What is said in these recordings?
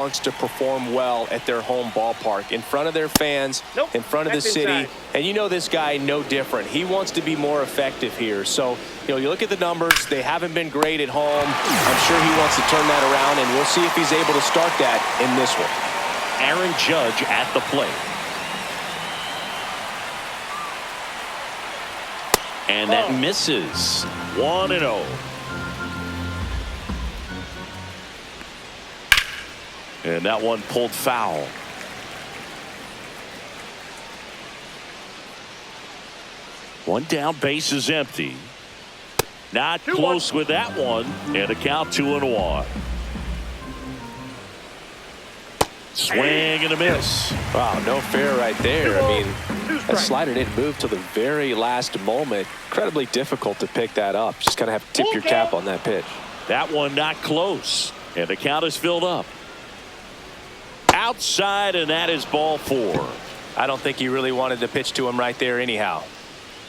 wants to perform well at their home ballpark, in front of their fans, in front of the city. And you know this guy no different. He wants to be more effective here. So, you know, you look at the numbers, they haven't been great at home. I'm sure he wants to turn that around, and we'll see if he's able to start that in this one. Aaron Judge at the plate. And that misses. 1-0. And that one pulled foul. One down, base is empty. Not close with that one. And a count 2-1. Swing and a miss. Wow, no fair right there. I mean, that slider didn't move till the very last moment. Incredibly difficult to pick that up. Just kind of have to tip your cap on that pitch. That one not close. And the count is filled up. Outside, and that is ball 4. I don't think he really wanted to pitch to him right there anyhow.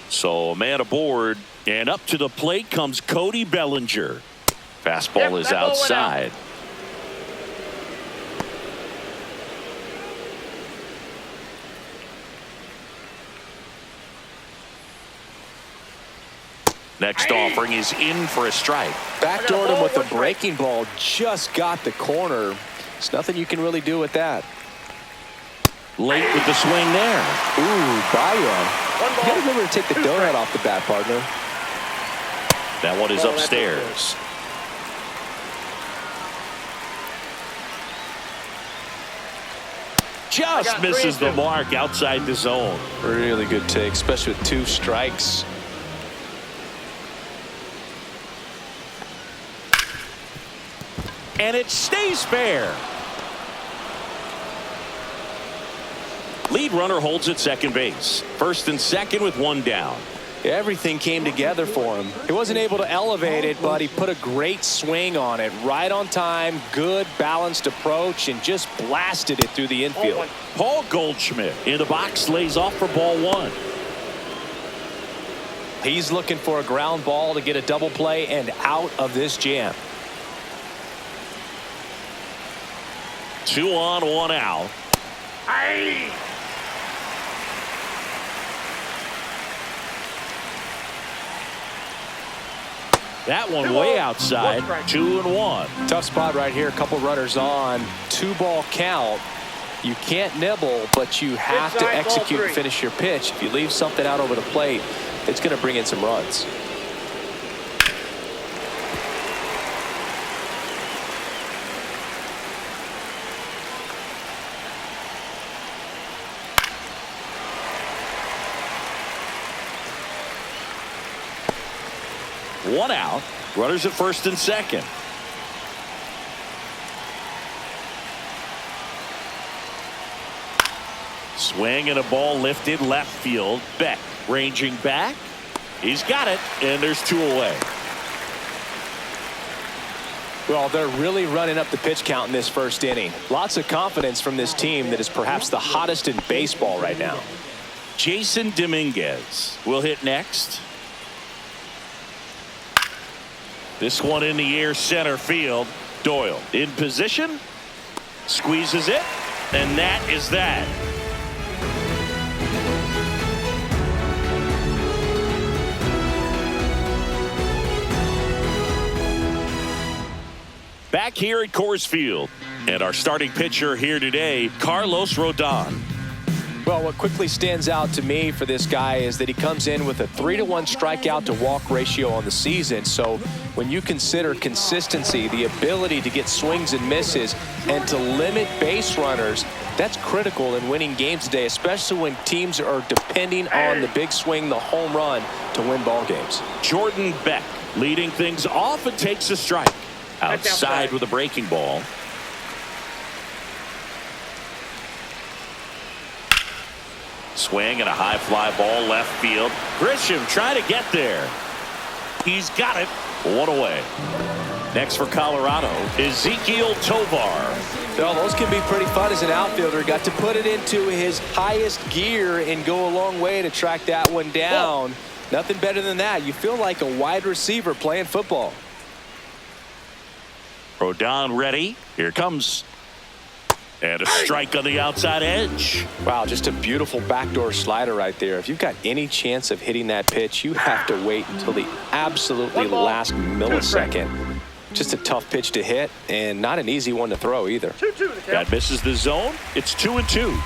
So a man aboard, and up to the plate comes Cody Bellinger. Fastball is outside. Next offering is in for a strike. Backdoored him with the breaking ball. Just got the corner. There's nothing you can really do with that. Late with the swing there. Ooh, Baya. You gotta remember to take the donut off the bat, partner. That one is upstairs. Just misses the mark outside the zone. Really good take, especially with 2 strikes. And it stays fair. Lead runner holds at second base. First and second with 1 down. Everything came together for him. He wasn't able to elevate it, but he put a great swing on it. Right on time, good balanced approach, and just blasted it through the infield. Paul Goldschmidt in the box, lays off for ball 1. He's looking for a ground ball to get a double play and out of this jam. 2 on, 1 out. That one way outside. 2-1. Tough spot right here. A couple runners on. 2-ball count. You can't nibble, but you have to execute and finish your pitch. If you leave something out over the plate, it's going to bring in some runs. One out. Runners at first and second. Swing and a ball lifted left field. Beck ranging back. He's got it, and there's 2 away. Well, they're really running up the pitch count in this first inning. Lots of confidence from this team that is perhaps the hottest in baseball right now. Jason Dominguez will hit next. This one in the air, center field. Doyle in position. Squeezes it. And that is that. Back here at Coors Field. And our starting pitcher here today, Carlos Rodon. Well, what quickly stands out to me for this guy is that he comes in with a 3-to-1 strikeout to walk ratio on the season. So when you consider consistency, the ability to get swings and misses, and to limit base runners, that's critical in winning games today, especially when teams are depending on the big swing, the home run, to win ball games. Jordan Beck leading things off and takes a strike. Outside with a breaking ball. Swing and a high fly ball left field. Grisham trying to get there. He's got it. 1 away. Next for Colorado, Ezequiel Tovar. Well, those can be pretty fun as an outfielder. Got to put it into his highest gear and go a long way to track that one down. Nothing better than that. You feel like a wide receiver playing football. Rodon ready. Here comes And a strike on the outside edge. Wow, just a beautiful backdoor slider right there. If you've got any chance of hitting that pitch, you have to wait until the absolutely last millisecond. Just a tough pitch to hit, and not an easy one to throw either. That misses the zone. It's 2-2.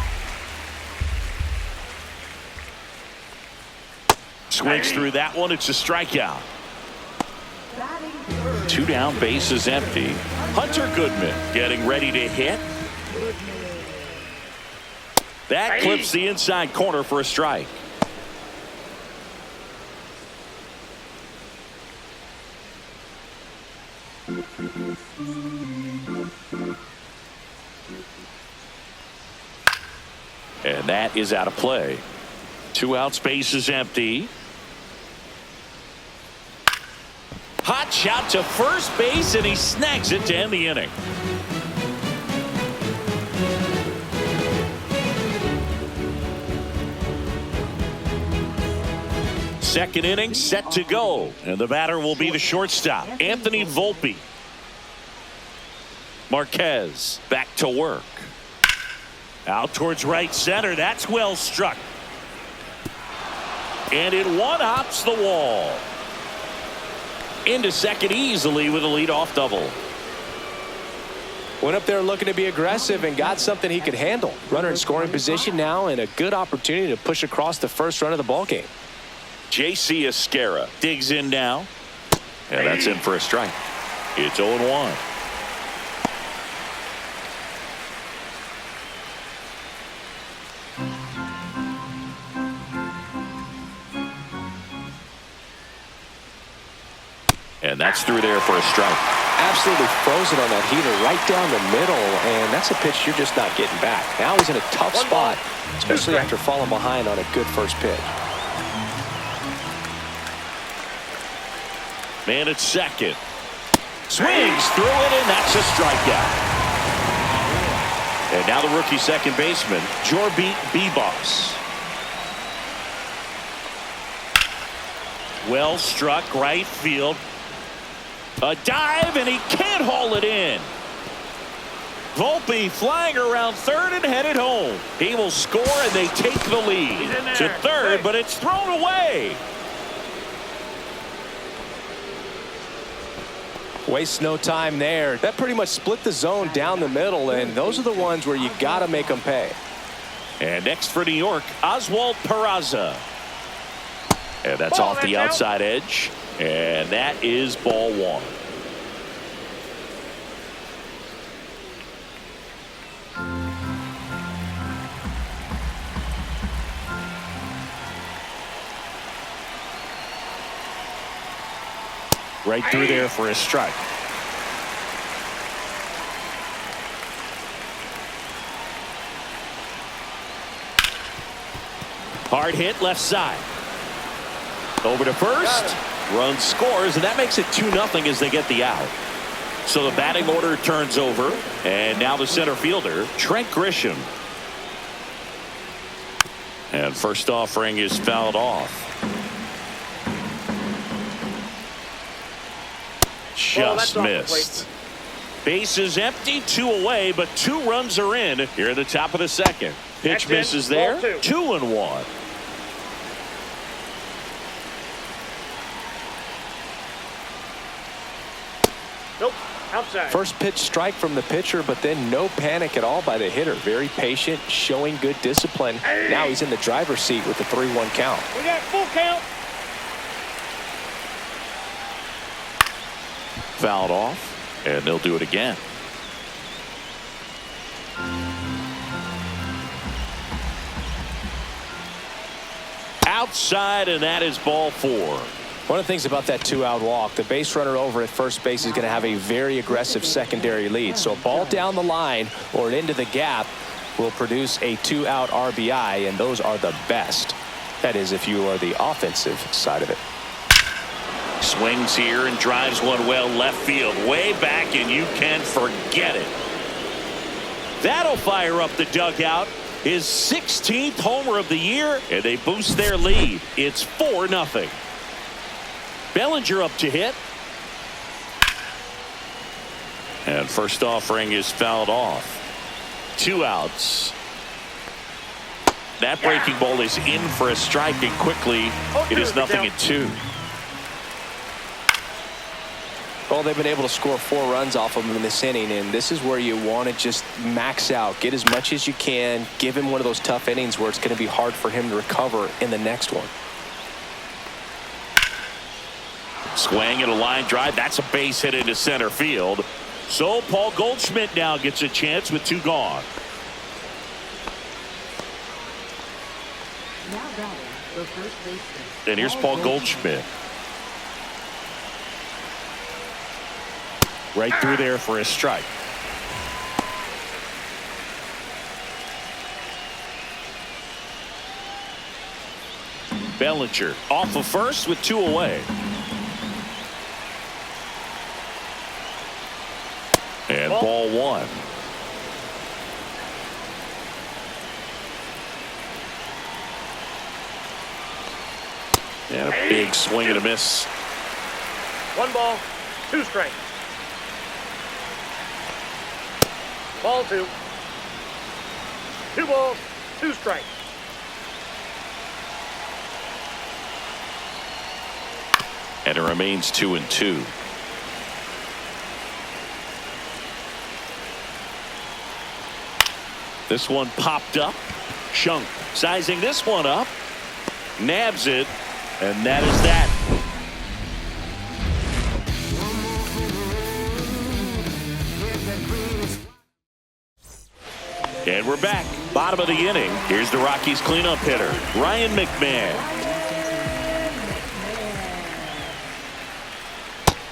Swings through that one. It's a strikeout. 2 down, base is empty. Hunter Goodman getting ready to hit. That clips the inside corner for a strike. And that is out of play. 2 outs, base is empty. Hot shot to first base, and he snags it to end the inning. Second inning set to go, and the batter will be the shortstop, Anthony Volpe. Marquez back to work. Out towards right center. That's well struck. And it one-hops the wall. Into second easily with a leadoff double. Went up there looking to be aggressive and got something he could handle. Runner in scoring position now, and a good opportunity to push across the first run of the ballgame. J.C. Esquera digs in now. And that's in for a strike. It's 0-1. And that's through there for a strike. Absolutely frozen on that heater right down the middle, and that's a pitch you're just not getting back. Now he's in a tough spot, especially after falling behind on a good first pitch. Man at second. Swings through it, and that's a strikeout. And now the rookie second baseman, Jorbeat Bibas. Well struck, right field. A dive, and he can't haul it in. Volpe flying around third and headed home. He will score, and they take the lead to third, but it's thrown away. Waste no time there. That pretty much split the zone down the middle, and those are the ones where you got to make them pay. And next for New York, Oswald Peraza. And that's off the outside edge. And that is ball 1. Right through there for a strike. Hard hit left side. Over to first. Run scores, and that makes it 2-0 as they get the out. So the batting order turns over, and now the center fielder, Trent Grisham. And first offering is fouled off. Just missed. Base is empty, 2 away, but 2 runs are in here at the top of the second. Pitch misses there, 2-1. Nope. Outside. First pitch strike from the pitcher, but then no panic at all by the hitter. Very patient, showing good discipline. Now he's in the driver's seat with the 3-1 count. We got full count. Fouled off, and they'll do it again. Outside, and that is ball 4. One of the things about that 2-out walk, the base runner over at first base is going to have a very aggressive secondary lead. So a ball down the line or into the gap will produce a 2-out RBI, and those are the best. That is, if you are the offensive side of it. Swings here and drives one well left field, way back, and you can forget it. That'll fire up the dugout. His 16th homer of the year, and they boost their lead. It's 4-0. Bellinger up to hit. And first offering is fouled off. 2 outs. That breaking ball is in for a strike, and quickly it is 0-2. Well, they've been able to score 4 runs off of him in this inning, and this is where you want to just max out, get as much as you can, give him one of those tough innings where it's going to be hard for him to recover in the next one. Swing and a line drive. That's a base hit into center field. So Paul Goldschmidt now gets a chance with 2 gone. And here's Paul Goldschmidt. Right through there for a strike. Bellinger off of first with 2 away. And ball 1. And a big swing and a miss. 1 ball, 2 strikes. Ball 2. 2 balls, 2 strikes. And it remains 2-2. This one popped up. Shunk sizing this one up. Nabs it. And that is that. And we're back. Bottom of the inning. Here's the Rockies cleanup hitter, Ryan McMahon.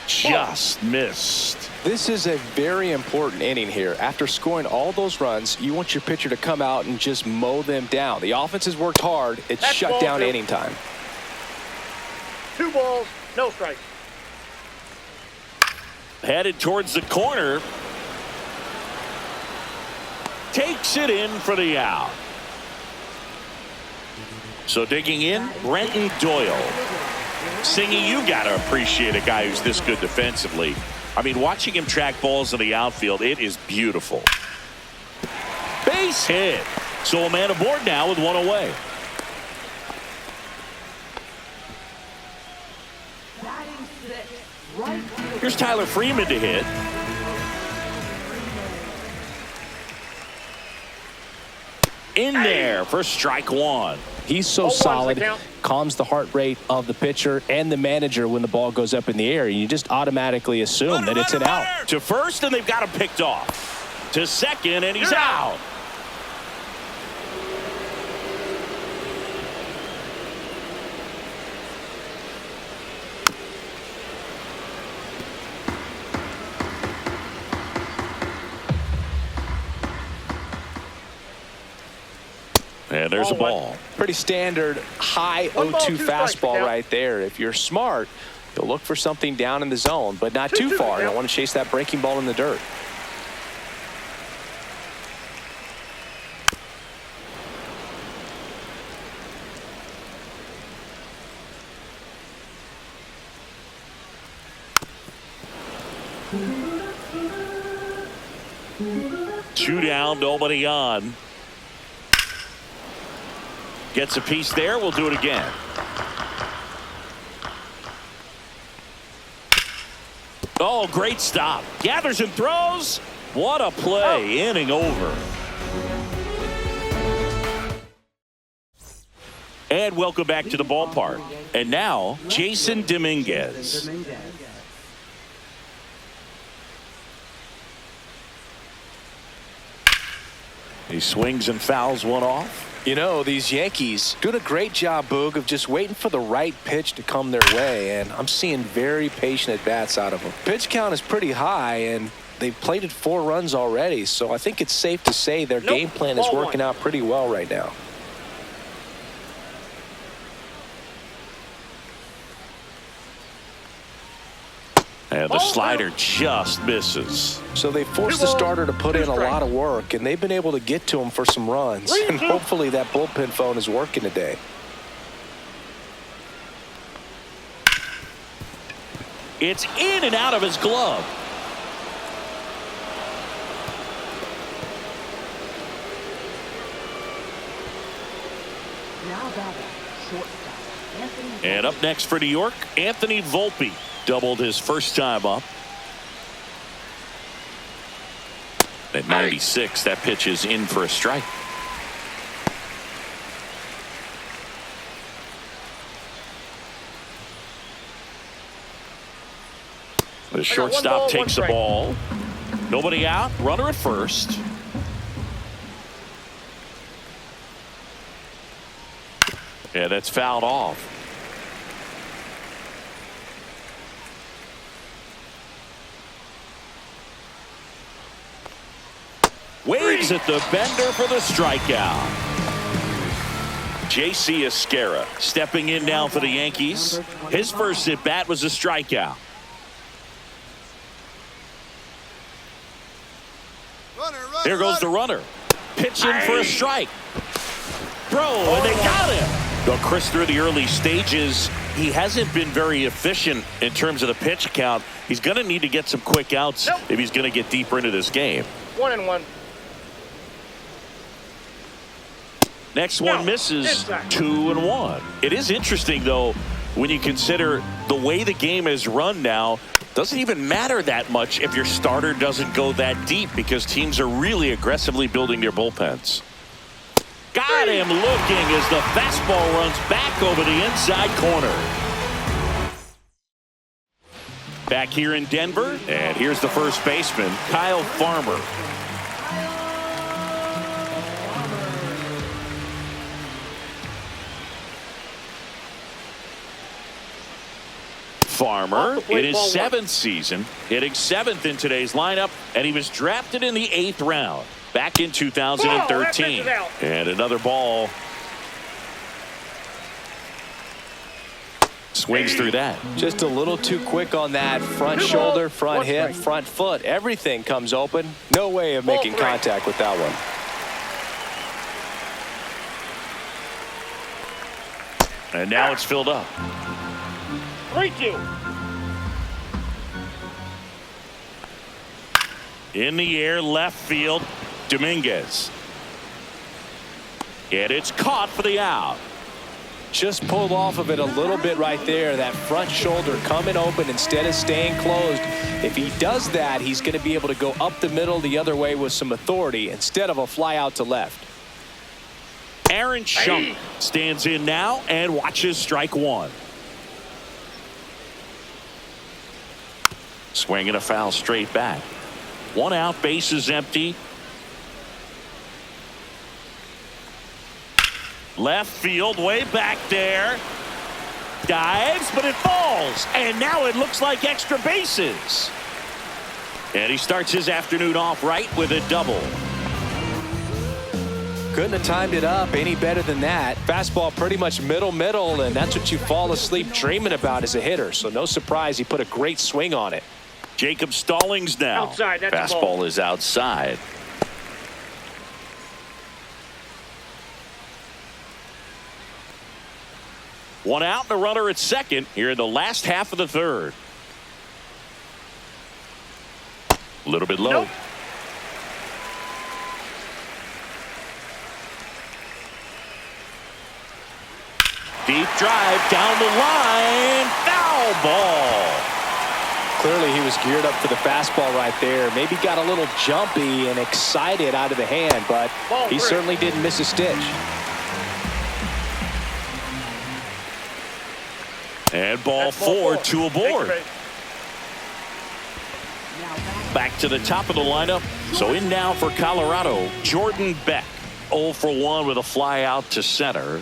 Just missed. This is a very important inning here. After scoring all those runs, you want your pitcher to come out and just mow them down. The offense has worked hard. It's shut down inning time. 2 balls, no strikes. Headed towards the corner. Takes it in for the out. So digging in, Brenton Doyle. Singy, you got to appreciate a guy who's this good defensively. I mean, watching him track balls in the outfield, it is beautiful. Base hit. So a man aboard now with 1 away. Here's Tyler Freeman to hit. In there for strike 1. He's so solid, calms the heart rate of the pitcher and the manager when the ball goes up in the air. You just automatically assume that it's an out. To first, and they've got him picked off. To second, and he's out. And there's a ball. Pretty standard high 0-2 fastball right there. If you're smart, you'll look for something down in the zone, but not too far. You don't want to chase that breaking ball in the dirt. Two down, nobody on. Gets a piece there. We'll do it again. Oh, great stop. Gathers and throws. What a play. Inning over. And welcome back to the ballpark. And now, Jason Dominguez. He swings and fouls one off. You know, these Yankees doing a great job, Boog, of just waiting for the right pitch to come their way, and I'm seeing very patient at-bats out of them. Pitch count is pretty high, and they've plated 4 runs already, so I think it's safe to say their game plan is working out pretty well right now. And the slider just misses. So they forced the starter to put in a lot of work, and they've been able to get to him for some runs. And hopefully that bullpen phone is working today. It's in and out of his glove. And up next for New York, Anthony Volpe doubled his first time up. At 96, that pitch is in for a strike. The shortstop takes the ball. Nobody out. Runner at first. Yeah, that's fouled off. Waves at the bender for the strikeout. J.C. Esquera stepping in now for the Yankees. His first at bat was a strikeout. Here goes the runner. Pitch in for a strike. Throw, and they got him. Well, Chris, through the early stages, he hasn't been very efficient in terms of the pitch count. He's going to need to get some quick outs if he's going to get deeper into this game. 1-1. Next one misses. 2-1. It is interesting, though, when you consider the way the game is run now. Doesn't even matter that much if your starter doesn't go that deep because teams are really aggressively building their bullpens. Got him looking as the fastball runs back over the inside corner. Back here in Denver, and here's the first baseman, Kyle Farmer. Farmer in his 7th season, hitting 7th in today's lineup, and he was drafted in the 8th round back in 2013. And another ball. Swings through that. Just a little too quick on that. Front shoulder, front hip, front foot. Everything comes open. No way of making contact with that one. And now it's filled up. 3-2. In the air, left field, Dominguez. And it's caught for the out. Just pulled off of it a little bit right there. That front shoulder coming open instead of staying closed. If he does that, he's going to be able to go up the middle the other way with some authority instead of a fly out to left. Aaron Schunk stands in now and watches strike one. Swinging a foul straight back. One out, base is empty. Left field, way back there. Dives, but it falls. And now it looks like extra bases. And he starts his afternoon off right with a double. Couldn't have timed it up any better than that. Fastball pretty much middle, and that's what you fall asleep dreaming about as a hitter. So no surprise he put a great swing on it. Jacob Stallings now. Outside, that's a fastball ball. is outside. One out and a runner at second here in the last half of the third. A little bit low. Nope. Deep drive down the line. Foul ball. Clearly he was geared up for the fastball right there. Maybe got a little jumpy and excited out of the hand, but he certainly didn't miss a stitch. And ball four, two aboard. Back to the top of the lineup. So in now for Colorado, Jordan Beck. 0 for 1 with a fly out to center.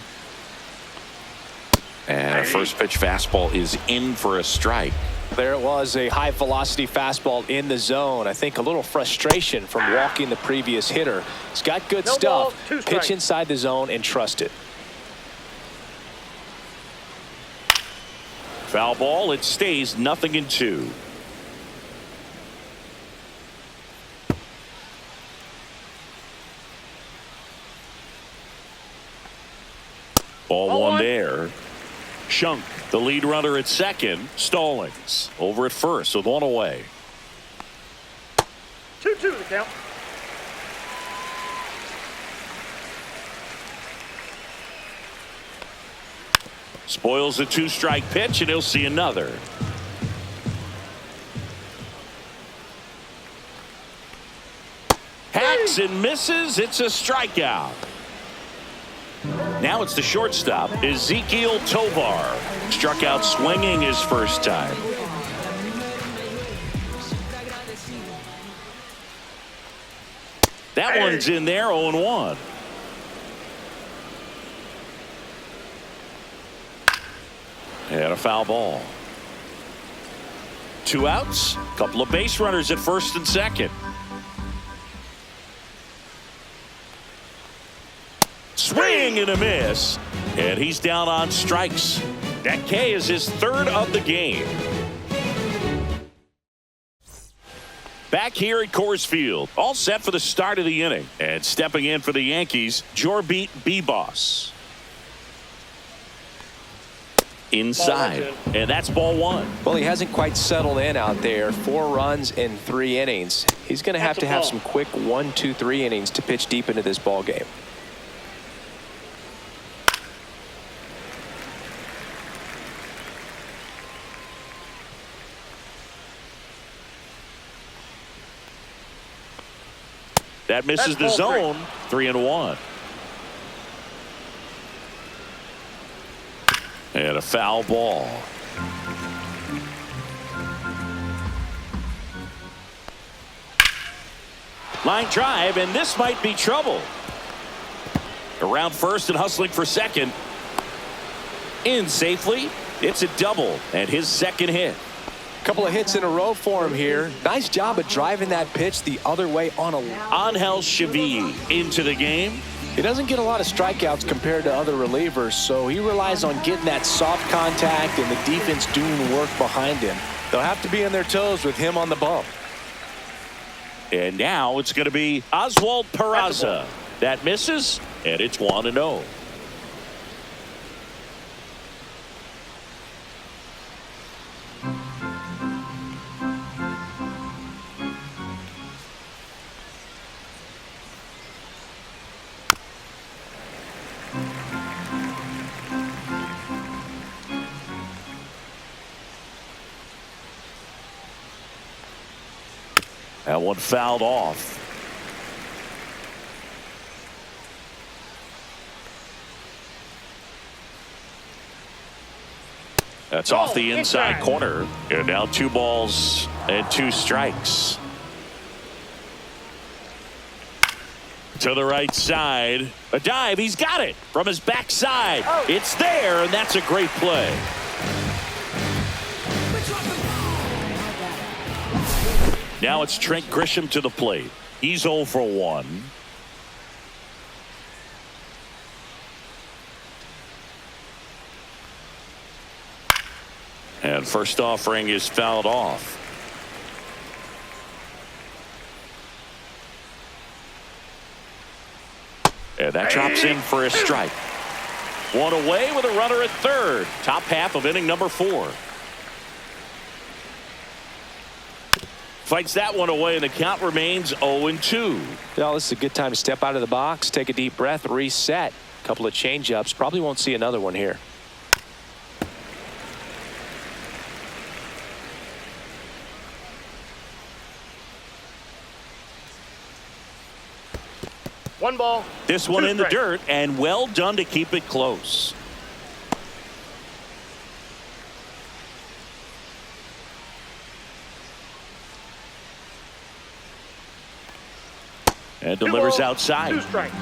And a first pitch fastball is in for a strike. There it was, a high velocity fastball in the zone. I think a little frustration from walking the previous hitter. He's got good stuff. Pitch inside the zone and trust it. Foul ball, it stays 0-2. Ball one there. Schunk, the lead runner at second. Stallings over at first with one away. 2-2 the count. Spoils the 2-strike pitch, and he'll see another. Hacks and misses. It's a strikeout. Now it's the shortstop, Ezekiel Tovar. Struck out swinging his first time. That one's in there, 0-1. And a foul ball. 2 outs. Couple of base runners at first and second. Swing and a miss. And he's down on strikes. That K is his 3rd of the game. Back here at Coors Field, all set for the start of the inning. And stepping in for the Yankees, Jorbeat B-Boss. Inside, and that's ball 1. Well, he hasn't quite settled in out there. 4 runs in 3 innings. He's going to have some quick 1, 2, 3 innings to pitch deep into this ball game. That misses the zone. 3-1. And a foul ball. Line drive, and this might be trouble. Around first and hustling for second. In safely. It's a double, and his 2nd hit. Couple of hits in a row for him here. Nice job of driving that pitch the other way on a Angel Chevy into the game. He doesn't get a lot of strikeouts compared to other relievers, so he relies on getting that soft contact and the defense doing work behind him. They'll have to be on their toes with him on the bump. And now it's going to be Oswald Peraza. That misses, and it's 1-0. That one fouled off. That's off the inside corner. And now 2 balls and 2 strikes. To the right side. A dive. He's got it from his backside. It's there, and that's a great play. Now it's Trent Grisham to the plate. He's 0 for 1. And first offering is fouled off. And that drops in for a strike. 1 away with a runner at third. Top half of inning number 4. Fights that one away, and the count remains 0-2. Well, this is a good time to step out of the box, take a deep breath, reset. A couple of change-ups. Probably won't see another one here. One ball. This one in the dirt, and well done to keep it close. And delivers outside. 2 strikes.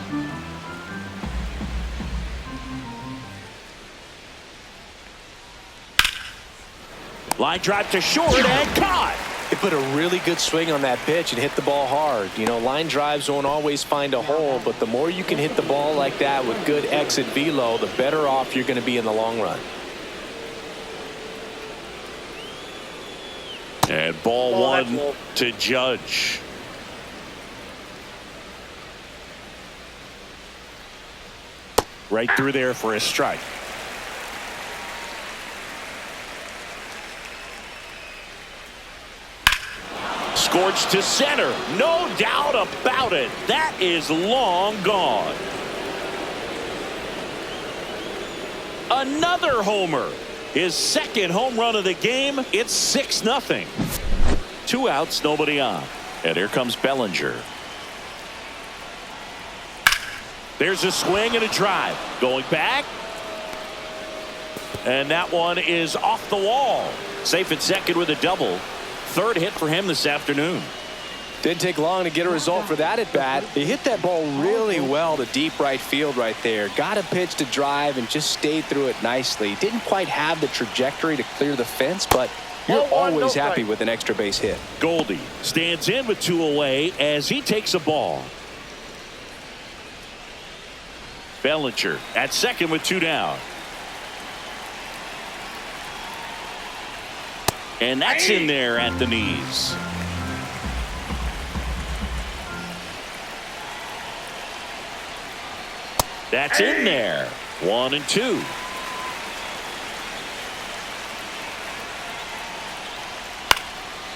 Line drive to short and caught. He put a really good swing on that pitch and hit the ball hard. You know, line drives won't always find a hole, but the more you can hit the ball like that with good exit velo, the better off you're going to be in the long run. And ball 1 to Judge. Right through there for a strike. Scorched to center. No doubt about it. That is long gone. Another homer. His second home run of the game. It's 6-0. 2 outs, nobody on. And here comes Bellinger. There's a swing and a drive. Going back. And that one is off the wall. Safe at second with a double. Third hit for him this afternoon. Didn't take long to get a result for that at bat. He hit that ball really well to deep right field right there. Got a pitch to drive and just stayed through it nicely. Didn't quite have the trajectory to clear the fence, but you're always happy with an extra base hit. Goldie stands in with 2 away as he takes a ball. Bellinger at second with 2 down. And that's in there at the knees. That's in there. 1 and 2.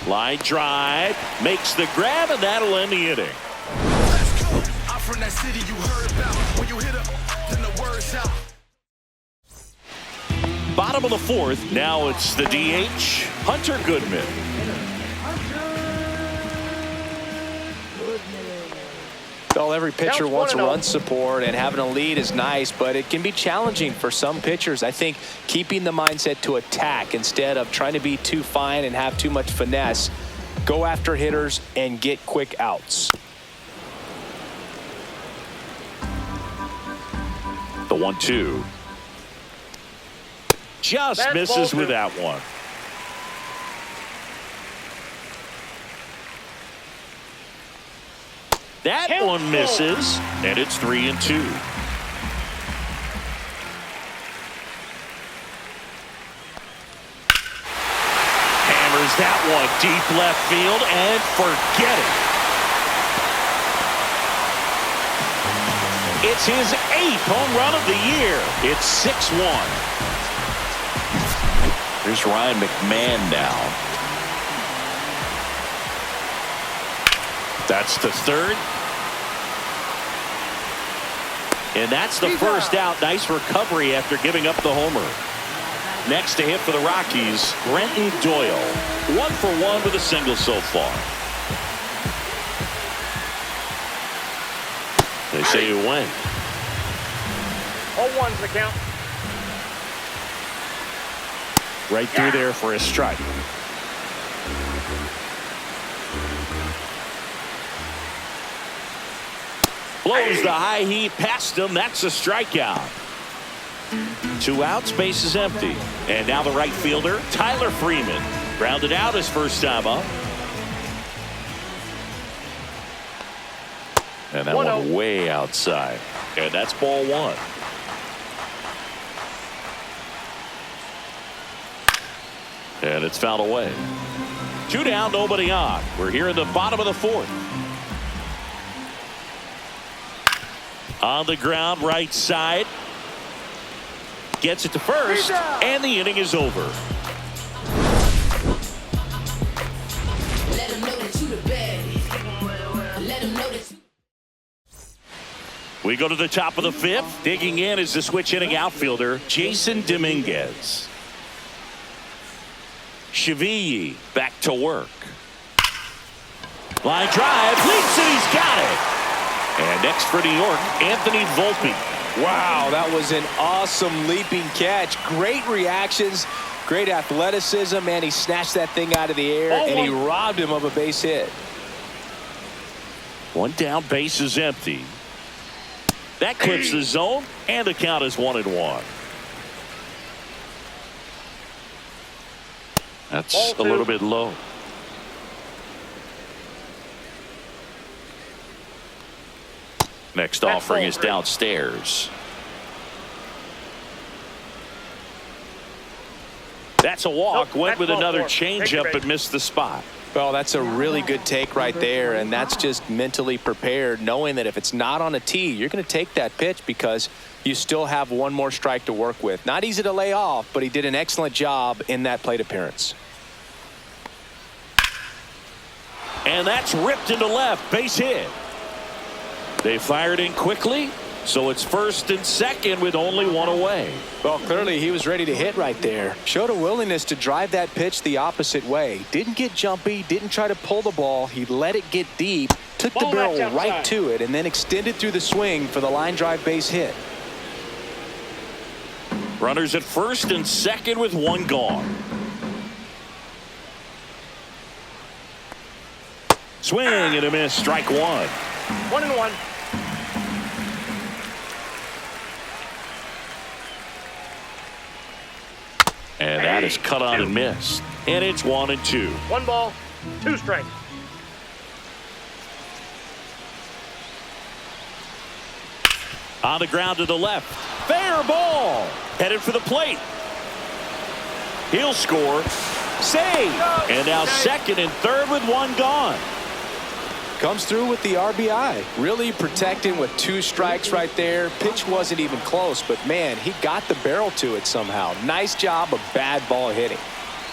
Line drive makes the grab, and that'll end the inning. Let's go. I'm from that city you heard about. When you hit up, then the word's out. Bottom of the 4th. Now it's the DH, Hunter Goodman. Well, every pitcher wants run support, and having a lead is nice, but it can be challenging for some pitchers. I think keeping the mindset to attack instead of trying to be too fine and have too much finesse. Go after hitters and get quick outs. The 1-2. Just misses with that one. That one misses, and it's 3 and 2. Hammers that one deep left field, and forget it. It's his 8th home run of the year. It's 6-1. Here's Ryan McMahon now. That's the 3rd. And that's the first out. Nice recovery after giving up the homer. Next to hit for the Rockies, Brenton Doyle. 1 for 1 with a single so far. They say you win. 0-1's the count. Right through there for a strike. Blows the high heat past him. That's a strikeout. 2 outs, base is empty. And now the right fielder, Tyler Freeman. Grounded out his first time up. And that one way outside. And that's ball 1. And it's fouled away. 2 down, nobody on. We're here in the bottom of the 4th. On the ground, right side. Gets it to first, and the inning is over. Let him know that you the baddest. Let him know that you. We go to the top of the 5th. Digging in is the switch inning outfielder, Jason Dominguez. Shavilli back to work. Line drive, leaps it, he's got it. And next for New York, Anthony Volpe. Wow, that was an awesome leaping catch. Great reactions, great athleticism, and he snatched that thing out of the air, and he robbed him of a base hit. 1 down, base is empty. That clips the zone, and the count is 1-1. That's a little bit low. Next offering is downstairs. That's a walk. Went with another changeup but missed the spot. Well, that's a really good take right there, and that's just mentally prepared, knowing that if it's not on a tee, you're going to take that pitch because you still have one more strike to work with. Not easy to lay off, but he did an excellent job in that plate appearance. And that's ripped into left. Base hit. They fired in quickly, So it's first and second with only one away. Well, clearly he was ready to hit right there. Showed a willingness to drive that pitch the opposite way. Didn't get jumpy, didn't try to pull the ball. He let it get deep, took the barrel right to it, and then extended through the swing for the line drive base hit. Runners at first and second with one gone. Swing and a miss, strike one. 1-1. And that is cut on and missed. And it's 1-2. 1 ball, 2 strikes. On the ground to the left. Fair ball. Headed for the plate. He'll score. Save. And now second and third with one gone. Comes through with the RBI. Really protecting with 2 strikes right there. Pitch wasn't even close, but man, he got the barrel to it somehow. Nice job of bad ball hitting.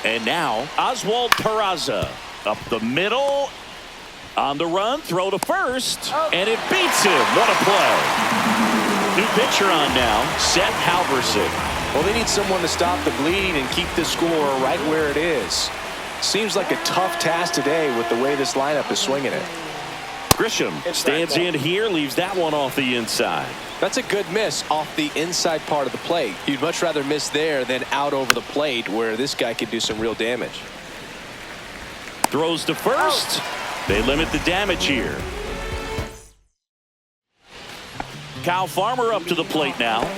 And now Oswald Peraza up the middle. On the run, throw to first, and it beats him. What a play. New pitcher on now, Seth Halverson. Well, they need someone to stop the bleed and keep the score right where it is. Seems like a tough task today with the way this lineup is swinging it. Grisham stands in here, leaves that one off the inside. That's a good miss off the inside part of the plate. You'd much rather miss there than out over the plate where this guy could do some real damage. Throws to first. They limit the damage here. Kyle Farmer up to the plate now.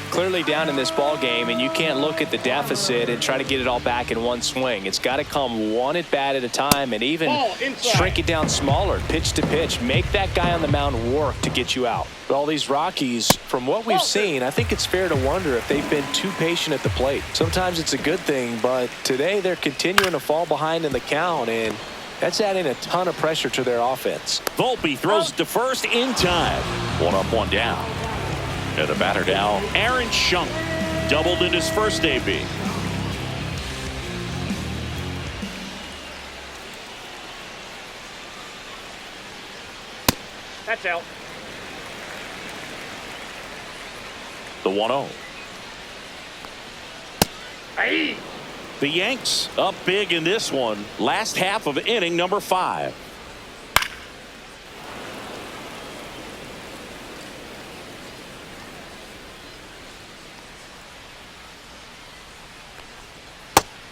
Clearly down in this ball game, and you can't look at the deficit and try to get it all back in one swing. It's got to come one at bat at a time, and even shrink it down smaller, pitch to pitch. Make that guy on the mound work to get you out. But all these Rockies, from what we've seen, I think it's fair to wonder if they've been too patient at the plate. Sometimes it's a good thing, but today they're continuing to fall behind in the count, and that's adding a ton of pressure to their offense. Volpe throws to first in time. 1 up, 1 down. And the batter now, Aaron Schunk, doubled in his first AB. That's out. The 1-0. Hey. The Yanks up big in this one. Last half of inning number 5.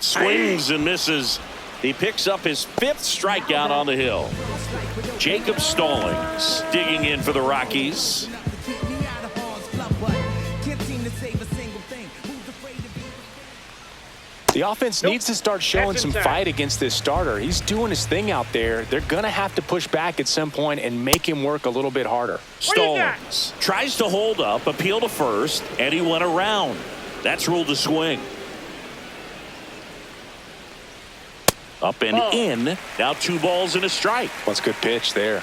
Swings and misses. He picks up his 5th strikeout on the hill. Jacob Stallings digging in for the Rockies. The offense needs to start showing some fight against this starter. He's doing his thing out there. They're going to have to push back at some point and make him work a little bit harder. Stallings tries to hold up, appeal to first, and he went around. That's ruled a swing. Up and in. Now 2 balls and a strike. That's a good pitch there.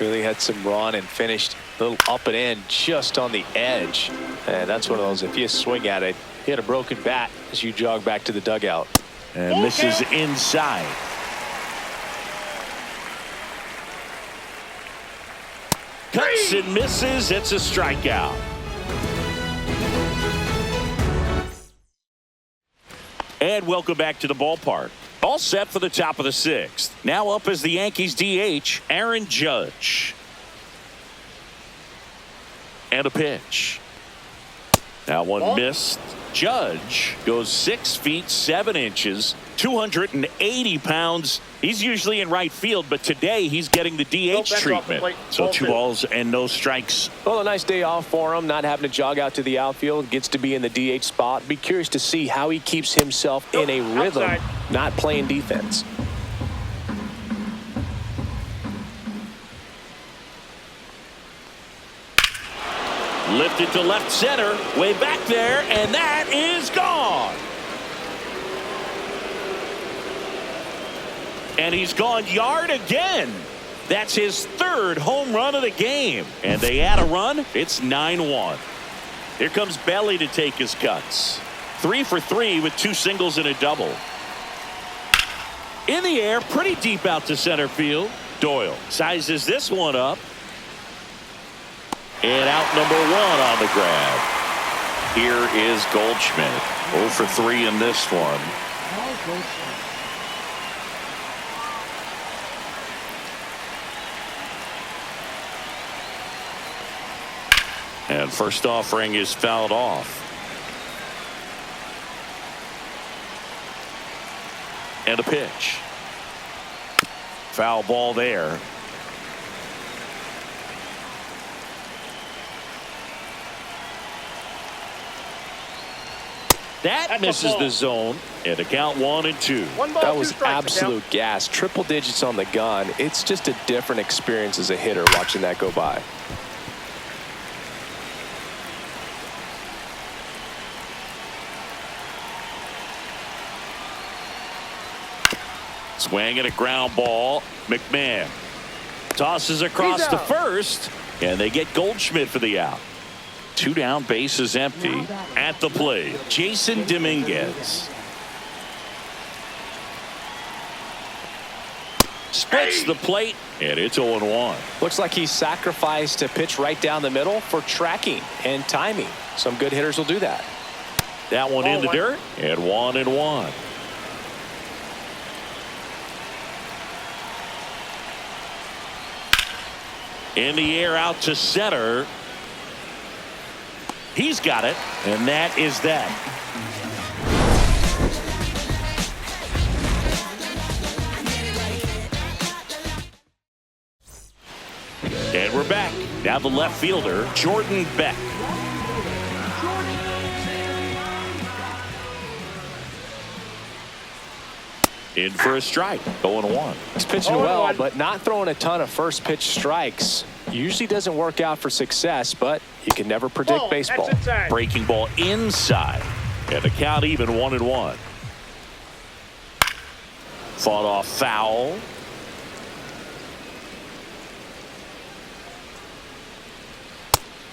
Really had some run and finished a little up and in just on the edge. And that's one of those, if you swing at it, you had a broken bat as you jog back to the dugout. And misses inside. Cuts and misses. It's a strikeout. And welcome back to the ballpark. All set for the top of the 6th. Now up as the Yankees DH, Aaron Judge. And a pitch. Now one missed. Judge goes 6 feet 7 inches, 280 pounds. He's usually in right field, but today he's getting the DH treatment. So 2 balls and no strikes. Well, a nice day off for him, not having to jog out to the outfield. Gets to be in the DH spot. Be curious to see how he keeps himself in a rhythm, not playing defense. Lifted to left center, way back there, and that is gone. And he's gone yard again. That's his 3rd home run of the game. And they add a run. It's 9-1. Here comes Belly to take his cuts. 3 for 3 with 2 singles and a double. In the air, pretty deep out to center field. Doyle sizes this one up. And out number 1 on the grab. Here is Goldschmidt. 0 for 3 in this one. And first offering is fouled off. And a pitch. Foul ball there. That misses the zone. And a count 1-2. That was absolute gas. Triple digits on the gun. It's just a different experience as a hitter watching that go by. Swing and a ground ball. McMahon tosses across to first, and they get Goldschmidt for the out. 2 down, bases empty. At the plate, Jason Dominguez. Splits the plate, and it's 0-1. Looks like he sacrificed a pitch right down the middle for tracking and timing. Some good hitters will do that. That one in the dirt, and 1-1. In the air out to center. He's got it, and that is that. And we're back. Now the left fielder, Jordan Beck. In for a strike, 0-1. He's pitching well, but not throwing a ton of first pitch strikes. Usually doesn't work out for success, but you can never predict baseball. Breaking ball inside, and the count even 1-1. Fought off foul.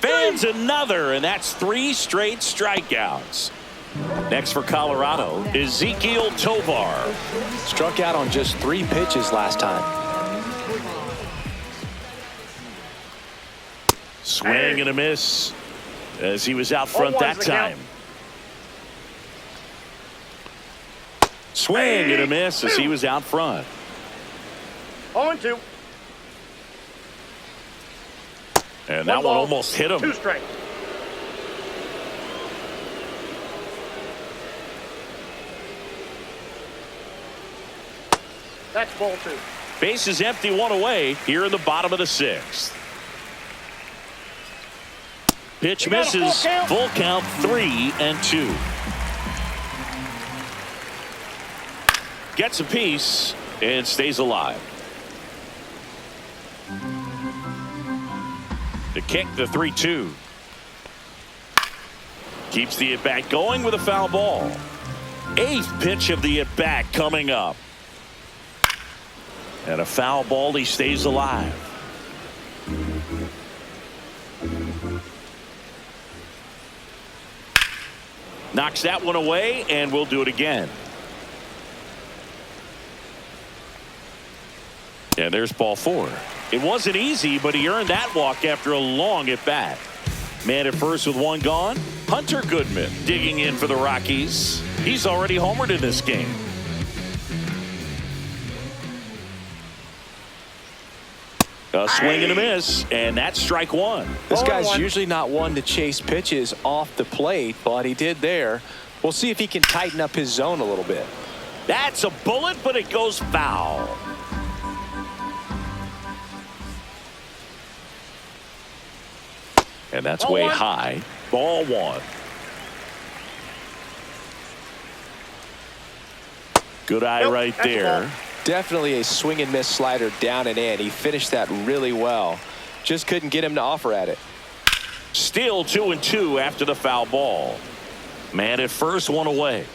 Fans another, and that's 3 straight strikeouts. Next for Colorado, Ezequiel Tovar. Struck out on just 3 pitches last time. Swing and a miss as he was out front that time. Swing and a miss as he was out front. 0-2. And that one almost hit him. 2 strikes. That's ball 2. Base is empty, 1 away here in the bottom of the 6th. Pitch misses. Full count 3-2. Gets a piece and stays alive. The kick, the 3-2. Keeps the at-bat going with a foul ball. 8th pitch of the at-bat coming up. And a foul ball, he stays alive. Knocks that one away, and we'll do it again. And there's ball 4. It wasn't easy, but he earned that walk after a long at-bat. Man at first with 1 gone. Hunter Goodman digging in for the Rockies. He's already homered in this game. A swing and a miss, and that's strike 1. This guy's usually not one to chase pitches off the plate, but he did there. We'll see if he can tighten up his zone a little bit. That's a bullet, but it goes foul. And that's way high. Ball 1. Good eye right there. Definitely a swing and miss slider down and in. He finished that really well. Just couldn't get him to offer at it. Still 2-2 after the foul ball. Man at first, 1 away.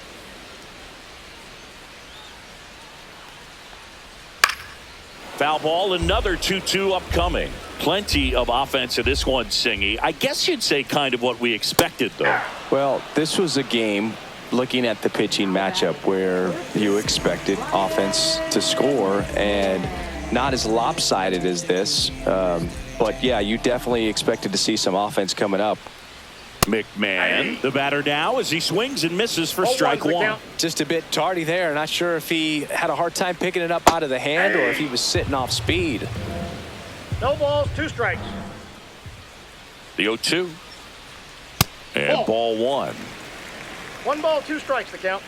Foul ball, another 2-2 upcoming. Plenty of offense in this one, Singy. I guess you'd say kind of what we expected, though. Well, this was a game, looking at the pitching matchup, where you expected offense to score, and not as lopsided as this. But, yeah, you definitely expected to see some offense coming up. McMahon, the batter now, as he swings and misses for strike one. Just a bit tardy there. Not sure if he had a hard time picking it up out of the hand or if he was sitting off speed. No balls, 2 strikes. The 0-2. And ball 1. 1 ball, 2 strikes, the count.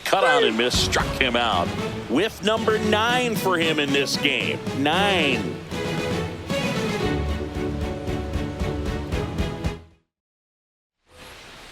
Cut on and miss, struck him out. Whiff number 9 for him in this game. 9.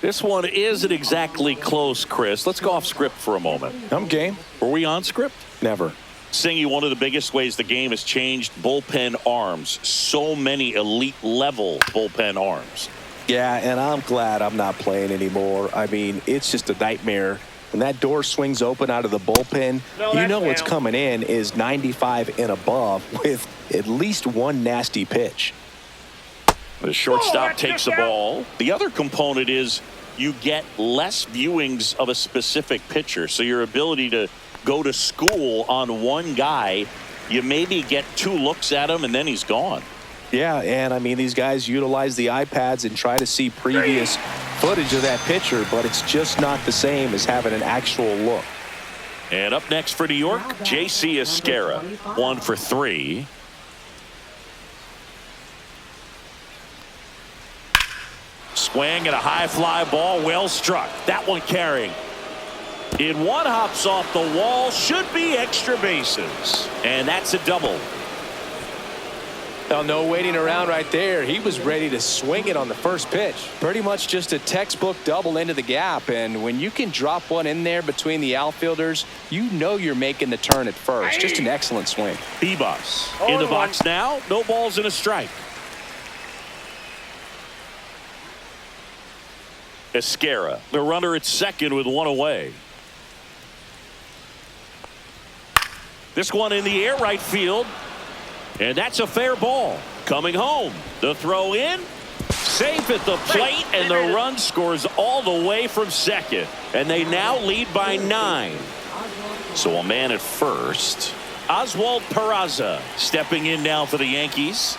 This one isn't exactly close, Chris. Let's go off script for a moment. I'm game. Were we on script? Never. Singy, one of the biggest ways the game has changed, bullpen arms. So many elite level bullpen arms. Yeah, and I'm glad I'm not playing anymore. I mean, it's just a nightmare. When that door swings open out of the bullpen, you know what's coming in is 95 and above with at least one nasty pitch. The shortstop takes the ball. The other component is you get less viewings of a specific pitcher. So your ability to go to school on one guy, you maybe get 2 looks at him and then he's gone. Yeah, and I mean, these guys utilize the iPads and try to see previous footage of that pitcher, but it's just not the same as having an actual look. And up next for New York, J.C. Esquera, 1 for 3. Swing and a high fly ball, well struck. That one carrying. In one, hops off the wall, should be extra bases. And that's a double. Well, no waiting around right there. He was ready to swing it on the first pitch. Pretty much just a textbook double into the gap. And when you can drop one in there between the outfielders, you know you're making the turn at first. Just an excellent swing. Bebas in the box now. No balls and a strike. Esquera, the runner at second with 1 away. This one in the air, right field. And that's a fair ball. Coming home. The throw in. Safe at the plate. And the run scores all the way from second. And they now lead by 9. So a man at first. Oswald Peraza stepping in now for the Yankees.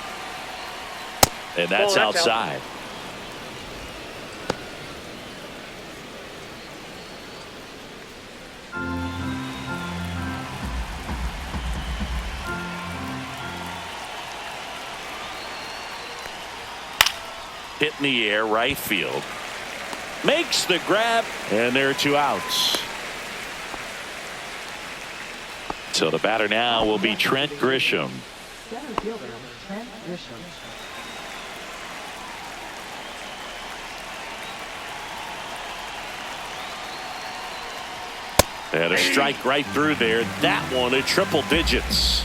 And that's outside. Hit in the air, right field. Makes the grab, and there are 2 outs. So the batter now will be Trent Grisham. Center fielder, Trent Grisham. And a strike right through there. That one at triple digits.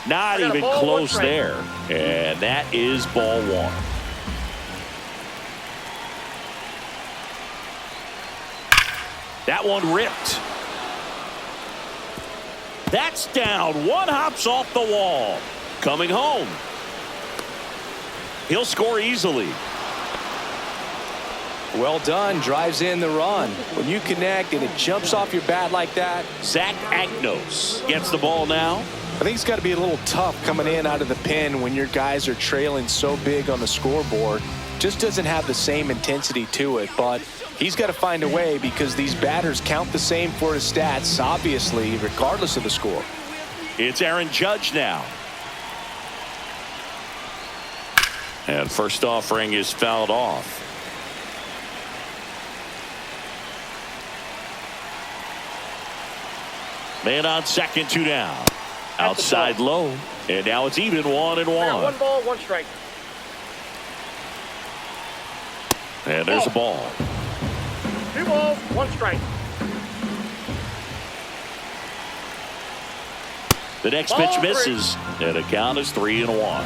Not even close there. And that is ball 1. That one ripped. That's down. 1 hops off the wall. Coming home. He'll score easily. Well done. Drives in the run. When you connect and it jumps off your bat like that. Zach Agnos gets the ball now. I think it's got to be a little tough coming in out of the pen when your guys are trailing so big on the scoreboard. Just doesn't have the same intensity to it, but he's got to find a way because these batters count the same for his stats, obviously, regardless of the score. It's Aaron Judge now. And first offering is fouled off. Man on second, 2 down. Outside low. And now it's even 1-1. 1 ball, 1 strike. And there's a ball. 2 balls, 1 strike. The next pitch misses. And the count is 3-1.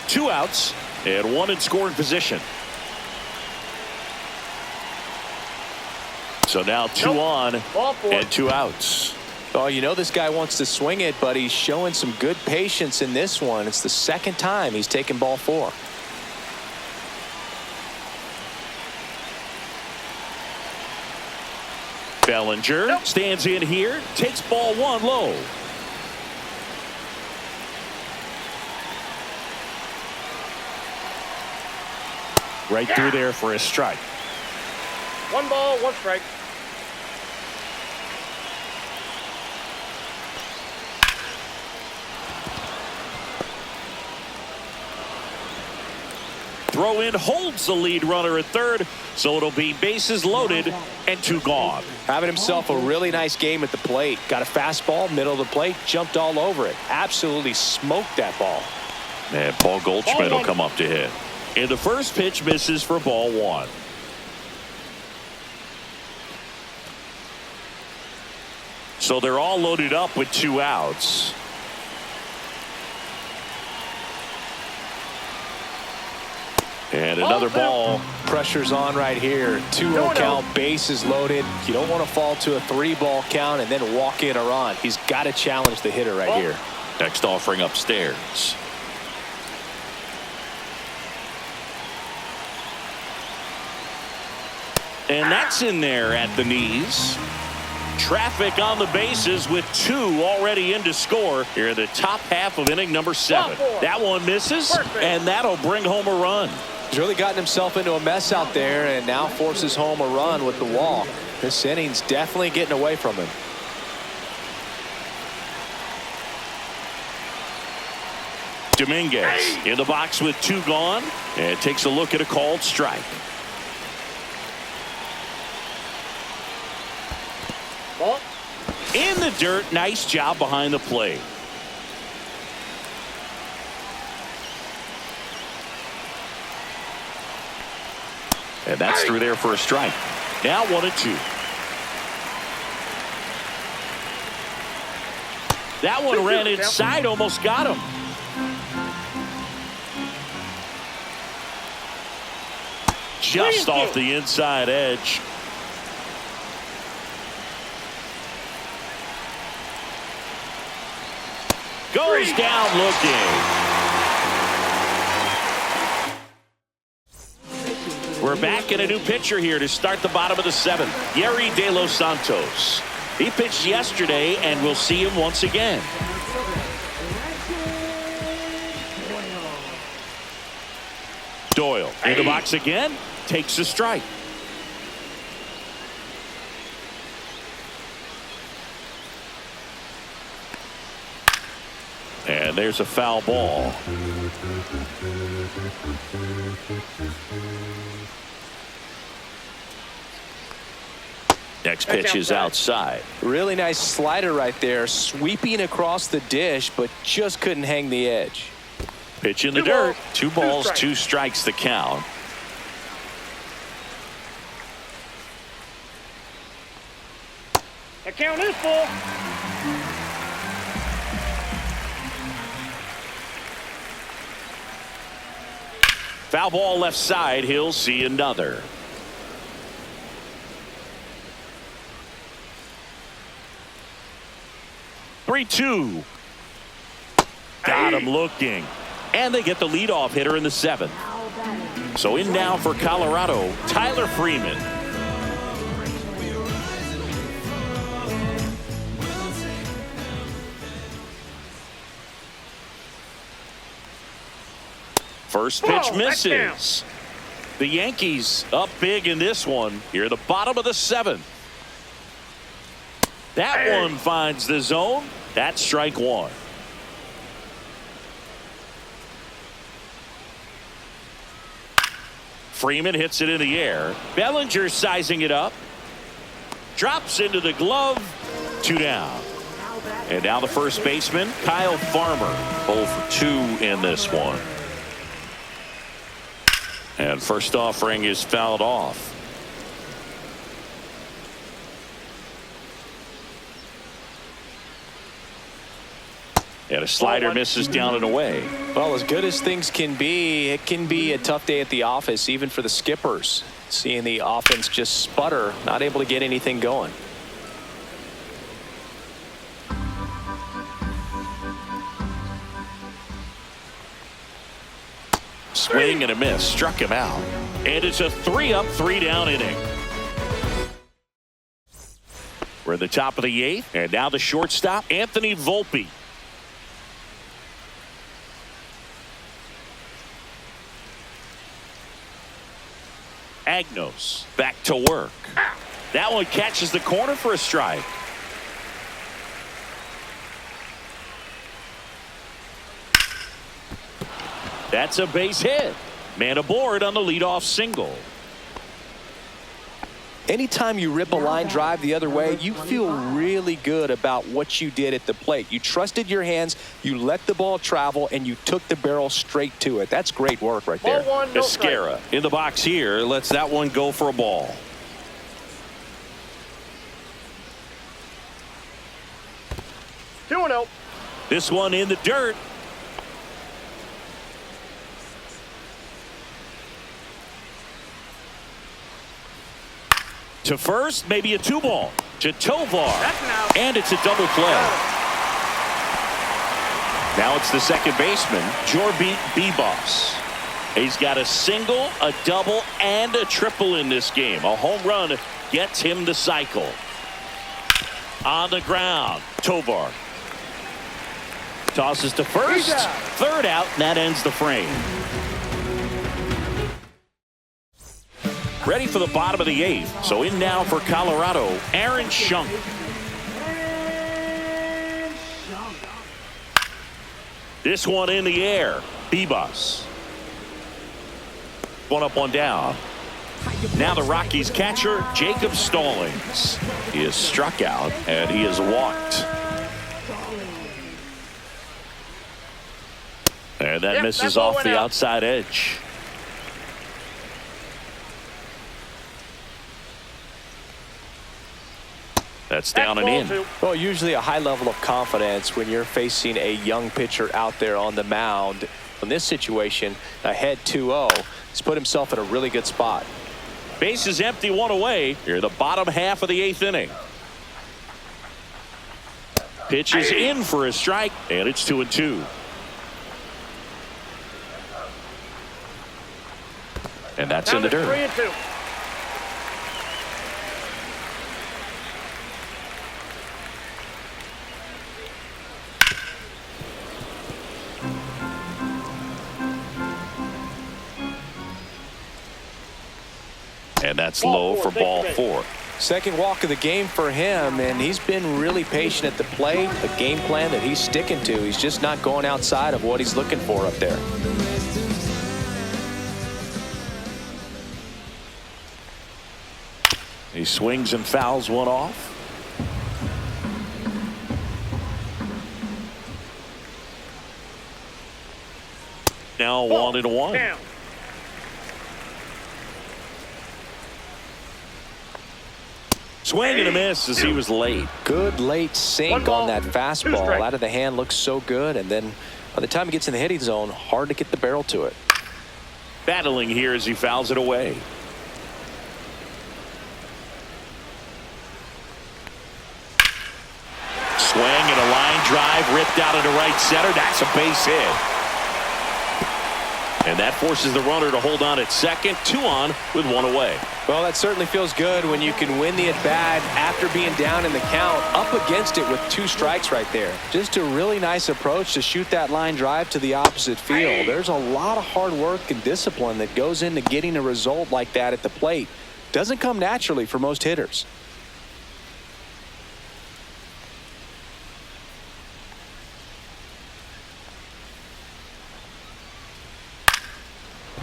Two outs and 1 in scoring position. So now 2 on and 2 outs. Oh, you know this guy wants to swing it, but he's showing some good patience in this one. It's the second time he's taken ball 4. Bellinger stands in here, takes ball 1 low. Right through there for a strike. 1 ball, 1 strike. Throw in holds the lead runner at third, so it'll be bases loaded and 2 gone. Having himself a really nice game at the plate. Got a fastball, middle of the plate, jumped all over it. Absolutely smoked that ball. And Paul Goldschmidt will come up to hit. And the first pitch misses for ball 1. So they're all loaded up with 2 outs. And another ball. Pressure's on right here. 2-0 count, bases loaded. You don't want to fall to a 3-ball count and then walk in a run. He's got to challenge the hitter right here. Next offering upstairs. And that's in there at the knees. Traffic on the bases with 2 already in to score here in the top half of inning number 7. That one misses, and that'll bring home a run. He's really gotten himself into a mess out there and now forces home a run with the walk. This inning's definitely getting away from him. Dominguez in the box with 2 gone, and takes a look at a called strike. Ball. In the dirt, nice job behind the plate. And that's through there for a strike. Now 1-2. That one ran inside, almost got him. Just off the inside edge. Goes down looking. We're back in a new pitcher here to start the bottom of the 7th. Yerry De Los Santos. He pitched yesterday, and we'll see him once again. Doyle in the box again. Takes a strike. And there's a foul ball. Next pitch is outside. Really nice slider right there, sweeping across the dish, but just couldn't hang the edge. Pitch in the dirt. 2 balls, 2 strikes the count. The count is full. Foul ball left side. He'll see another. Three-2. Got him looking. And they get the leadoff hitter in the 7th. So in now for Colorado, Tyler Freeman. First pitch misses. The Yankees up big in this one here, the bottom of the 7th. That one finds the zone. That's strike 1. Freeman hits it in the air. Bellinger sizing it up. Drops into the glove. 2 down. And now the first baseman, Kyle Farmer. 0 for 2 in this one. And first offering is fouled off. And a slider misses down and away. Well, as good as things can be, it can be a tough day at the office, even for the skippers. Seeing the offense just sputter, not able to get anything going. Swing and a miss. Struck him out. And it's a 3-up, 3-down inning. We're at the top of the 8th. And now the shortstop, Anthony Volpe. Agnos back to work. That one catches the corner for a strike. That's a base hit. Man aboard on the leadoff single. Anytime you rip a line drive the other way, you feel really good about what you did at the plate. You trusted your hands, you let the ball travel, and you took the barrel straight to it. That's great work right there. Ball 1, no Escara in the box here. Lets that one go for a ball. strike. 2-0. This one in the dirt. To first, maybe a 2-ball. To Tovar. That's an out. And it's a double play. Now it's the second baseman, Jorbeat Bebos. He's got a single, a double, and a triple in this game. A home run gets him the cycle. On the ground, Tovar. Tosses to first. Third out, and that ends the frame. Ready for the bottom of the 8th. So in now for Colorado, Aaron Schunk. This one in the air, Bebos. One up, one down. Now the Rockies catcher, Jacob Stallings. He is struck out and he is walked. And that misses off the outside edge. That's down and in. Well, usually a high level of confidence when you're facing a young pitcher out there on the mound. In this situation, ahead 2-0, he's put himself in a really good spot. Base is empty, one away. Here, the bottom half of the 8th inning. Pitch is in for a strike, and it's 2-2. And that's in the dirt. 3-2. And that's low for ball 4. Second walk of the game for him, and he's been really patient at the plate. The game plan that he's sticking to, he's just not going outside of what he's looking for up there. He swings and fouls one off. Now 1-1. Down. Swing and a miss as he was late. Good late sink on that fastball. Out of the hand, looks so good, and then by the time he gets in the hitting zone, hard to get the barrel to it. Battling here as he fouls it away. Swing and a line drive ripped out into right center. That's a base hit. And that forces the runner to hold on at second. 2 on with 1 away. Well, that certainly feels good when you can win the at-bat after being down in the count, up against it with 2 strikes right there. Just a really nice approach to shoot that line drive to the opposite field. There's a lot of hard work and discipline that goes into getting a result like that at the plate. Doesn't come naturally for most hitters.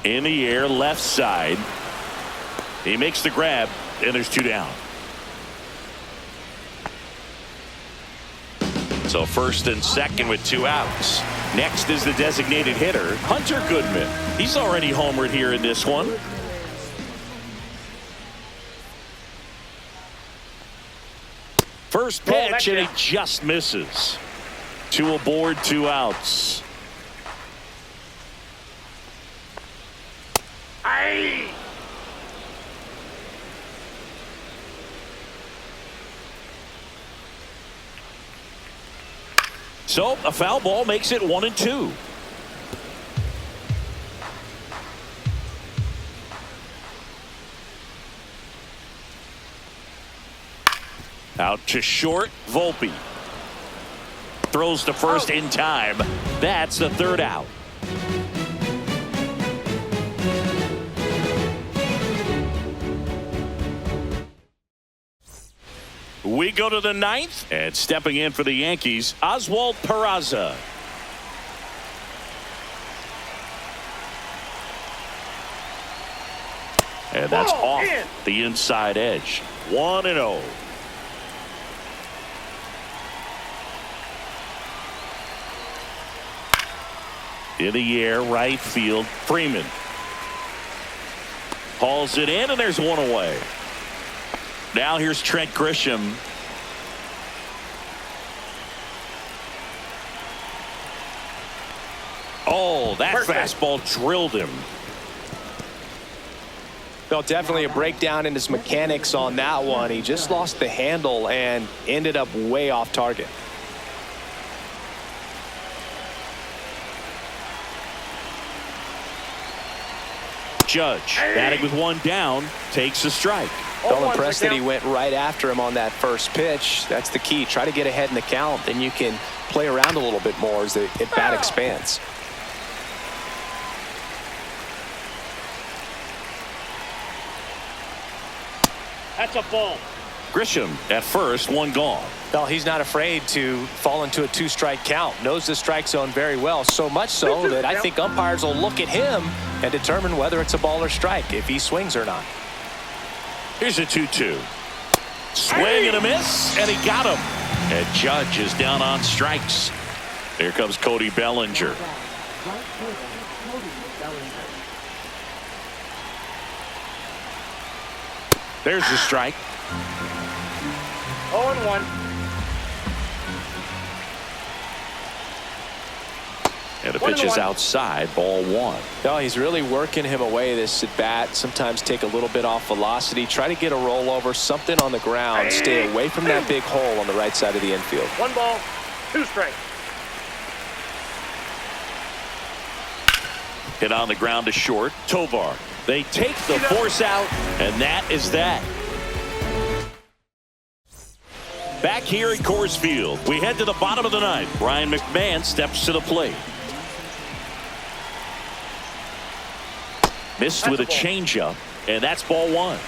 In the air, left side. He makes the grab, and there's 2 down. So first and second with 2 outs. Next is the designated hitter, Hunter Goodman. He's already homered here in this one. First pitch, and he just misses. 2 aboard, 2 outs. So a foul ball makes it 1-2. Out to short, Volpe. Throws to first in time. That's the third out. We go to the ninth, and stepping in for the Yankees, Oswald Peraza. And that's off the inside edge. 1-0. In the air, right field, Freeman. Hauls it in, and there's one away. Now here's Trent Grisham. Oh, that fastball drilled him. Felt definitely a breakdown in his mechanics on that one. He just lost the handle and ended up way off target. Judge, batting with one down, takes a strike. Felt impressed that he went right after him on that first pitch. That's the key. Try to get ahead in the count, then you can play around a little bit more as the at-bat expands. That's a ball. Grisham at first, one gone. Well, he's not afraid to fall into a two-strike count. Knows the strike zone very well, so much so that I think umpires will look at him and determine whether it's a ball or strike, if he swings or not. Here's a 2-2. Swing and a miss, and he got him. And Judge is down on strikes. Here comes Cody Bellinger. Right fielder, Cody Bellinger. There's the strike. 0-1. And the pitch is outside, ball one. No, he's really working him away this at bat. Sometimes take a little bit off velocity. Try to get a rollover, something on the ground. Stay away from that big hole on the right side of the infield. 1 ball, 2 strikes. Hit on the ground to short. Tovar. They take the force out, and that is that. Back here at Coors Field, we head to the bottom of the ninth. Brian McMahon steps to the plate. Missed with a changeup, and that's ball one.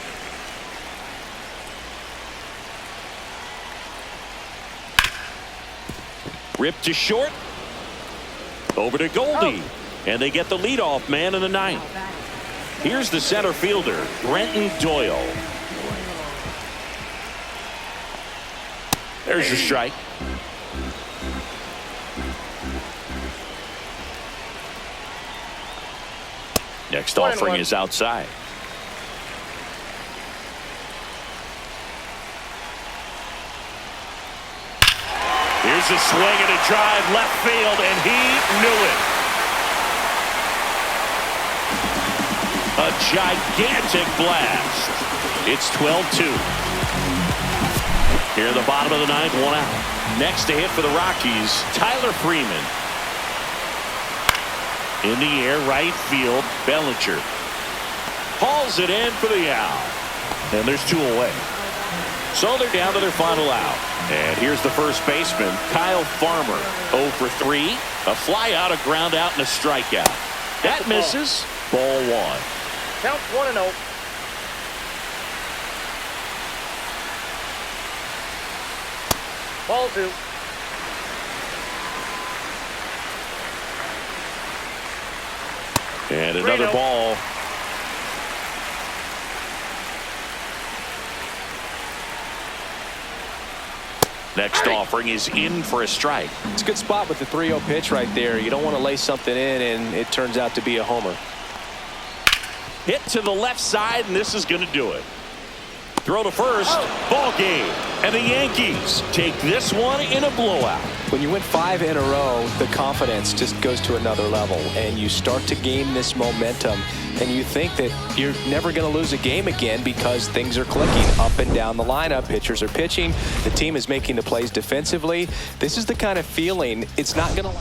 Ripped to short. Over to Goldie. And they get the leadoff man in the ninth. Here's the center fielder, Brenton Doyle. There's your strike. Next offering is outside. Here's a swing and a drive left field, and he knew it. A gigantic blast. It's 12-2. Here at the bottom of the ninth, one out. Next to hit for the Rockies, Tyler Freeman. In the air, right field, Bellinger. Hauls it in for the out. And there's two away. So they're down to their final out. And here's the first baseman, Kyle Farmer. 0 for 3. A fly out, a ground out, and a strikeout. That misses. Ball one. Count 1-0. Ball 2. And another ball. Next offering is in for a strike. It's a good spot with the 3-0 pitch right there. You don't want to lay something in and it turns out to be a homer. Hit to the left side, and this is going to do it. Throw to first, ball game. And the Yankees take this one in a blowout. When you win 5 in a row, the confidence just goes to another level, and you start to gain this momentum, and you think that you're never going to lose a game again because things are clicking up and down the lineup. Pitchers are pitching. The team is making the plays defensively. This is the kind of feeling it's not going to